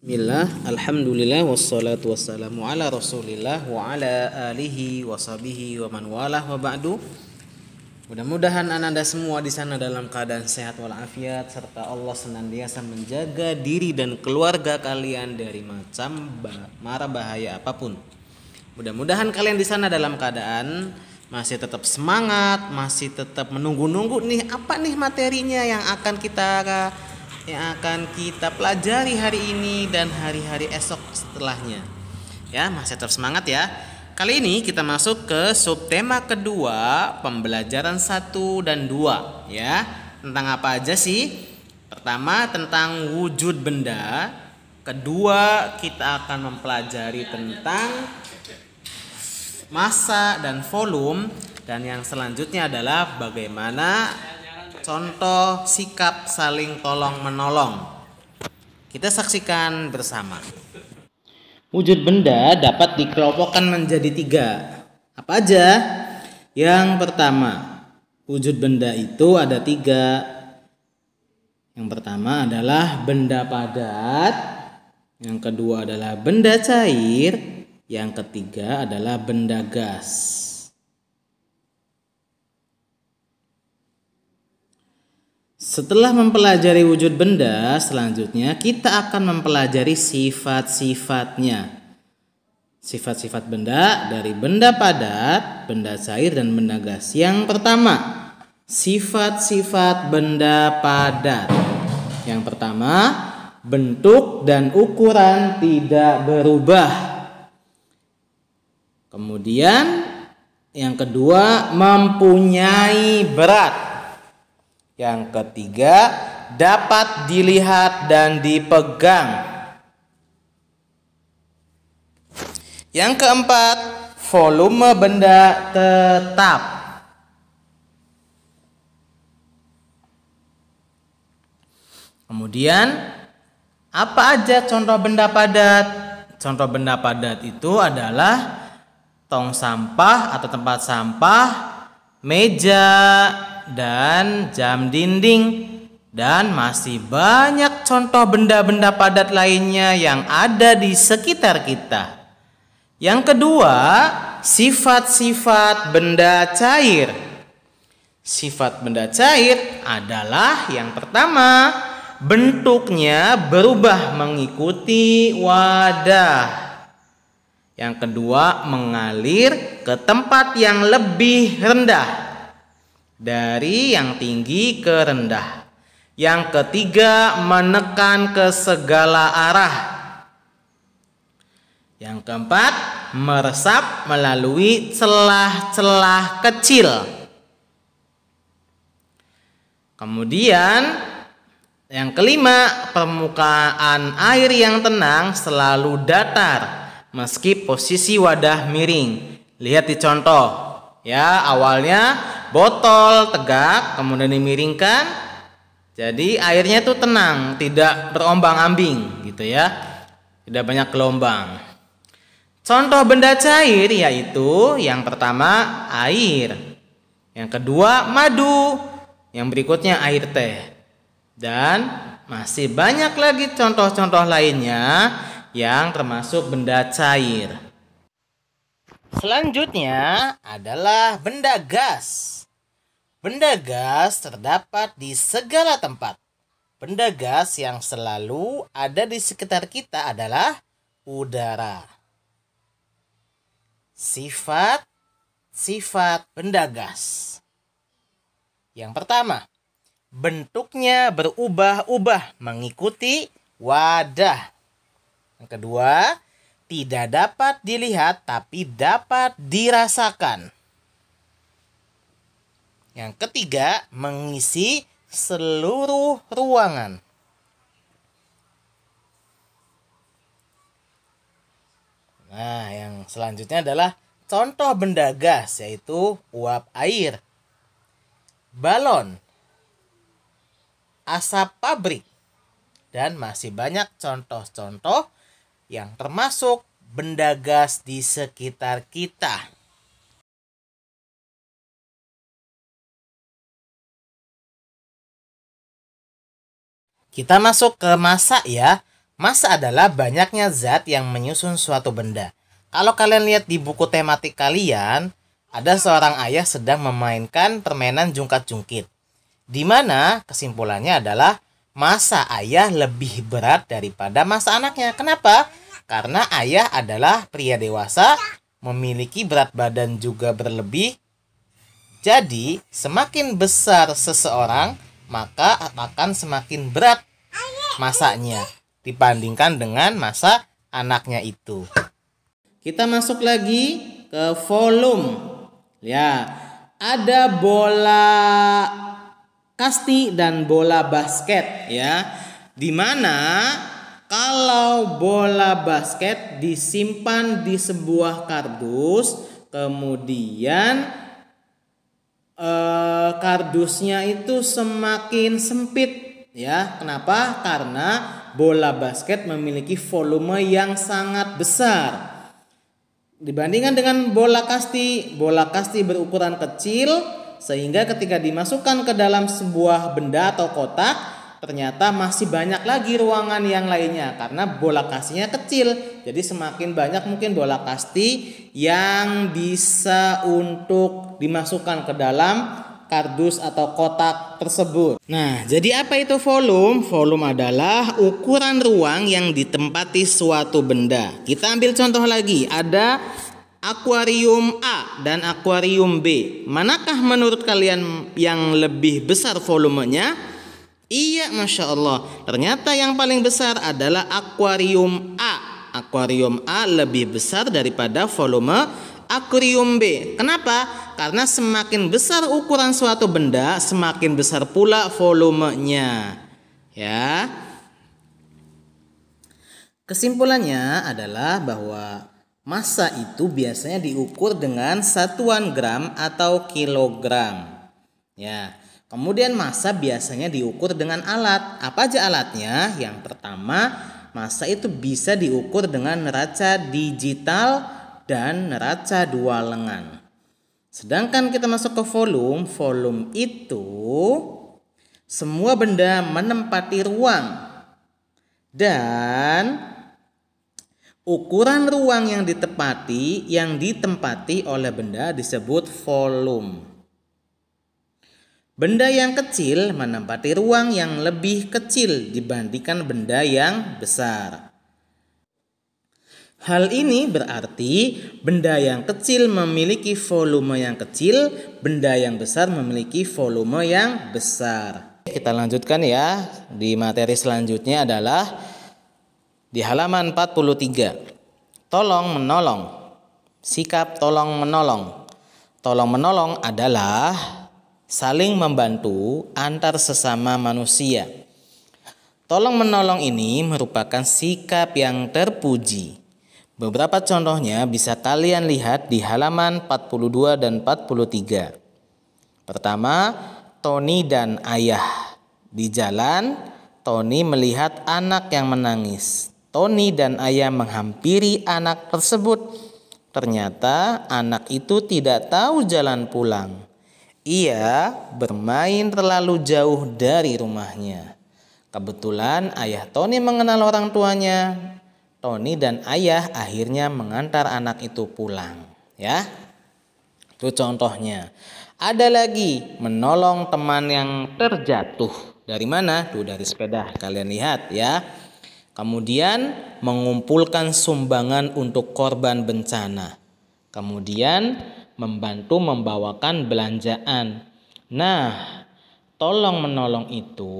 Bismillah, alhamdulillah, wassalatu wassalamu ala rasulillah wa ala alihi wa sahbihi wa man walah wa ba'du. Mudah-mudahan ananda semua di sana dalam keadaan sehat walafiat serta Allah senantiasa menjaga diri dan keluarga kalian dari macam mara bahaya apapun. Mudah-mudahan kalian di sana dalam keadaan masih tetap semangat, masih tetap menunggu-nunggu nih apa nih materinya yang akan kita pelajari hari ini dan hari-hari esok setelahnya. Ya, masih tetap semangat ya. Kali ini kita masuk ke subtema kedua, pembelajaran 1 dan 2 ya. Tentang apa aja sih? Pertama tentang wujud benda. Kedua kita akan mempelajari tentang massa dan volume. Dan yang selanjutnya adalah bagaimana contoh sikap saling tolong menolong. Kita saksikan bersama. Wujud benda dapat dikelompokkan menjadi 3. Apa aja? Yang pertama, wujud benda itu ada 3. Yang pertama adalah benda padat. Yang kedua adalah benda cair. Yang ketiga adalah benda gas. Setelah mempelajari wujud benda, selanjutnya kita akan mempelajari sifat-sifatnya. Sifat-sifat benda dari benda padat, benda cair, dan benda gas. Yang pertama, sifat-sifat benda padat. Yang pertama, bentuk dan ukuran tidak berubah. Kemudian, yang kedua, mempunyai berat. Yang ketiga, dapat dilihat dan dipegang. Yang keempat, volume benda tetap. Kemudian, apa aja contoh benda padat? Contoh benda padat itu adalah tong sampah atau tempat sampah, meja, dan jam dinding, dan masih banyak contoh benda-benda padat lainnya yang ada di sekitar kita. Yang kedua, sifat-sifat benda cair. Sifat benda cair adalah yang pertama, bentuknya berubah mengikuti wadah. Yang kedua, mengalir ke tempat yang lebih rendah dari yang tinggi ke rendah. Yang ketiga, menekan ke segala arah. Yang keempat, meresap melalui celah-celah kecil. Kemudian, yang kelima, permukaan air yang tenang selalu datar meski posisi wadah miring. Lihat di contoh. Ya, awalnya botol tegak, kemudian dimiringkan. Jadi airnya itu tenang, tidak berombang-ambing gitu ya. Tidak banyak gelombang. Contoh benda cair yaitu yang pertama air. Yang kedua madu. Yang berikutnya air teh. Dan masih banyak lagi contoh-contoh lainnya yang termasuk benda cair. Selanjutnya adalah benda gas. Benda gas terdapat di segala tempat. Benda gas yang selalu ada di sekitar kita adalah udara. Sifat benda gas. Yang pertama, bentuknya berubah-ubah mengikuti wadah. Yang kedua, tidak dapat dilihat tapi dapat dirasakan. Yang ketiga, mengisi seluruh ruangan. Nah, yang selanjutnya adalah contoh benda gas, yaitu uap air, balon, asap pabrik, dan masih banyak contoh-contoh yang termasuk benda gas di sekitar kita. Kita masuk ke massa ya. Massa adalah banyaknya zat yang menyusun suatu benda. Kalau kalian lihat di buku tematik kalian, ada seorang ayah sedang memainkan permainan jungkat-jungkit. Di mana kesimpulannya adalah massa ayah lebih berat daripada massa anaknya. Kenapa? Karena ayah adalah pria dewasa, memiliki berat badan juga berlebih. Jadi, semakin besar seseorang, maka akan semakin berat massanya dibandingkan dengan massa anaknya itu. Kita masuk lagi ke volume. Ya, ada bola kasti dan bola basket ya. Dimana kalau bola basket disimpan di sebuah kardus, kemudian kardusnya itu semakin sempit ya. Kenapa? Karena bola basket memiliki volume yang sangat besar dibandingkan dengan bola kasti. Bola kasti berukuran kecil sehingga ketika dimasukkan ke dalam sebuah benda atau kotak, ternyata masih banyak lagi ruangan yang lainnya karena bola kastinya kecil. Jadi semakin banyak mungkin bola kasti yang bisa untuk dimasukkan ke dalam kardus atau kotak tersebut. Nah, jadi apa itu volume? Volume adalah ukuran ruang yang ditempati suatu benda. Kita ambil contoh lagi, ada akuarium A dan akuarium B. Manakah menurut kalian yang lebih besar volumenya? Iya, Masya Allah. Ternyata yang paling besar adalah akuarium A. Akuarium A lebih besar daripada volume akuarium B. Kenapa? Karena semakin besar ukuran suatu benda, semakin besar pula volumenya. Ya. Kesimpulannya adalah bahwa massa itu biasanya diukur dengan satuan gram atau kilogram. Ya. Kemudian massa biasanya diukur dengan alat. Apa aja alatnya? Yang pertama, massa itu bisa diukur dengan neraca digital dan neraca dua lengan. Sedangkan kita masuk ke volume, volume itu semua benda menempati ruang dan ukuran ruang yang ditempati oleh benda disebut volume. Benda yang kecil menempati ruang yang lebih kecil dibandingkan benda yang besar. Hal ini berarti benda yang kecil memiliki volume yang kecil, benda yang besar memiliki volume yang besar. Kita lanjutkan ya, di materi selanjutnya adalah di halaman 43. Tolong menolong. Sikap tolong menolong. Tolong menolong adalah saling membantu antar sesama manusia. Tolong menolong ini merupakan sikap yang terpuji. Beberapa contohnya bisa kalian lihat di halaman 42 dan 43. Pertama, Tony dan ayah. Di jalan, Tony melihat anak yang menangis. Tony dan ayah menghampiri anak tersebut. Ternyata anak itu tidak tahu jalan pulang. Ia bermain terlalu jauh dari rumahnya. Kebetulan ayah Tony mengenal orang tuanya. Tony dan ayah akhirnya mengantar anak itu pulang. Ya, itu contohnya. Ada lagi menolong teman yang terjatuh. Dari mana? Tuh dari sepeda. Kalian lihat ya. Kemudian mengumpulkan sumbangan untuk korban bencana. Kemudian membantu membawakan belanjaan. Nah, tolong menolong itu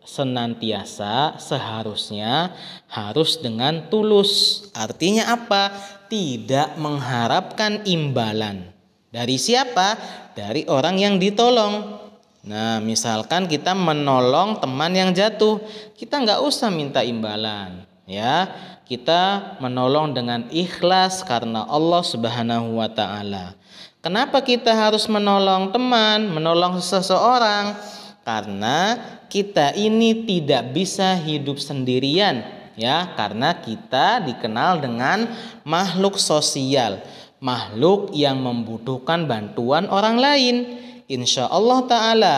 senantiasa seharusnya harus dengan tulus. Artinya apa? Tidak mengharapkan imbalan. Dari siapa? Dari orang yang ditolong. Nah, misalkan kita menolong teman yang jatuh, kita nggak usah minta imbalan, ya. Kita menolong dengan ikhlas karena Allah Subhanahu wa taala. Kenapa kita harus menolong teman, menolong seseorang? Karena kita ini tidak bisa hidup sendirian, ya, karena kita dikenal dengan makhluk sosial, makhluk yang membutuhkan bantuan orang lain. Insya Allah Ta'ala,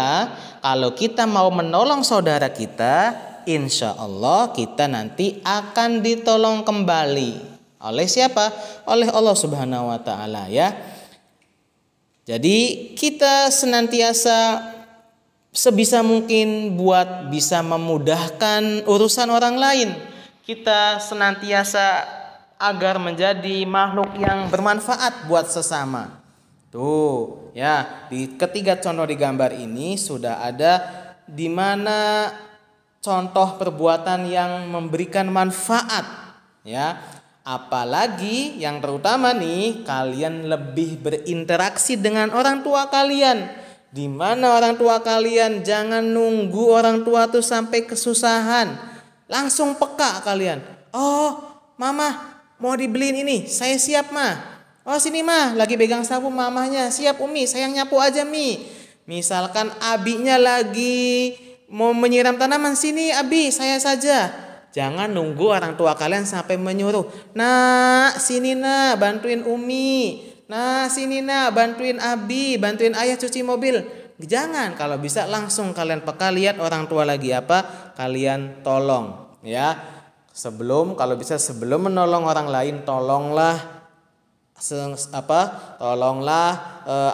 kalau kita mau menolong saudara kita, insya Allah kita nanti akan ditolong kembali. Oleh siapa? Oleh Allah Subhanahu wa Ta'ala ya. Jadi kita senantiasa sebisa mungkin buat bisa memudahkan urusan orang lain. Kita senantiasa agar menjadi makhluk yang bermanfaat buat sesama. Tuh, ya, di ketiga contoh di gambar ini sudah ada di mana contoh perbuatan yang memberikan manfaat, ya. Apalagi yang terutama nih, kalian lebih berinteraksi dengan orang tua kalian. Di mana orang tua kalian, jangan nunggu orang tua tuh sampai kesusahan. Langsung peka kalian. Oh, mama mau dibeliin ini, saya siap mah. Oh sini mah, lagi pegang sapu mamahnya. Siap umi, saya nyapu aja mi. Misalkan abinya lagi mau menyiram tanaman, sini abi, saya saja. Jangan nunggu orang tua kalian sampai menyuruh. Nah, sini nah, bantuin umi. Nah, sini nah, bantuin abi, bantuin ayah cuci mobil. Jangan, kalau bisa langsung kalian peka lihat orang tua lagi apa, kalian tolong, ya. Kalau bisa sebelum menolong orang lain, tolonglah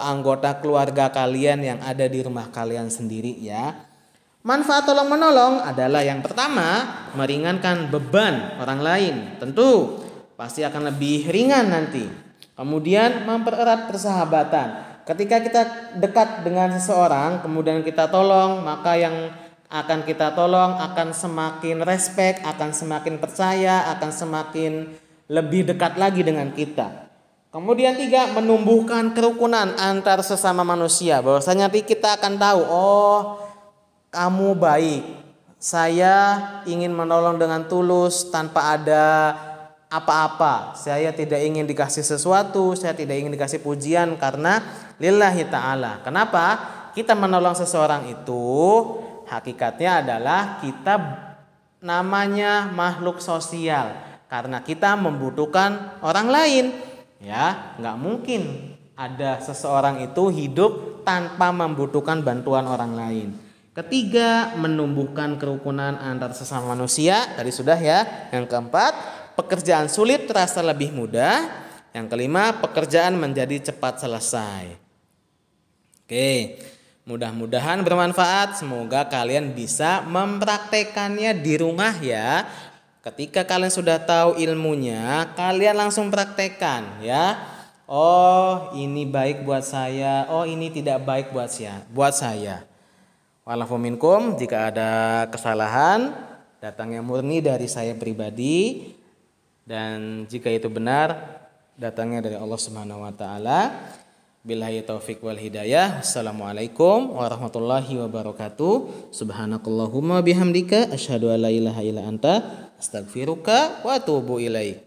anggota keluarga kalian yang ada di rumah kalian sendiri ya. Manfaat tolong menolong adalah yang pertama, meringankan beban orang lain. Tentu pasti akan lebih ringan nanti. Kemudian mempererat persahabatan. Ketika kita dekat dengan seseorang, kemudian kita tolong, maka yang akan kita tolong akan semakin respect, akan semakin percaya, akan semakin lebih dekat lagi dengan kita. Kemudian 3, menumbuhkan kerukunan antar sesama manusia. Bahwasanya nanti kita akan tahu, oh kamu baik, saya ingin menolong dengan tulus tanpa ada apa-apa. Saya tidak ingin dikasih sesuatu, saya tidak ingin dikasih pujian karena lillahi ta'ala. Kenapa? Kita menolong seseorang itu hakikatnya adalah kita namanya makhluk sosial. Karena kita membutuhkan orang lain. Ya, nggak mungkin ada seseorang itu hidup tanpa membutuhkan bantuan orang lain. Ketiga, menumbuhkan kerukunan antar sesama manusia. Tadi sudah ya. Yang keempat, pekerjaan sulit terasa lebih mudah. Yang kelima, pekerjaan menjadi cepat selesai. Oke, mudah-mudahan bermanfaat. Semoga kalian bisa mempraktekannya di rumah ya. Ketika kalian sudah tahu ilmunya, kalian langsung praktekkan ya. Oh, ini baik buat saya. Oh, ini tidak baik buat saya. Wa'alafu minkum, jika ada kesalahan datangnya murni dari saya pribadi, dan jika itu benar datangnya dari Allah Subhanahu wa taala. Billahi taufik wal hidayah. Assalamualaikum warahmatullahi wabarakatuh. Subhanakallahumma bihamdika asyhadu an la ilaha illa anta astaghfiruka wa atubu ilaik.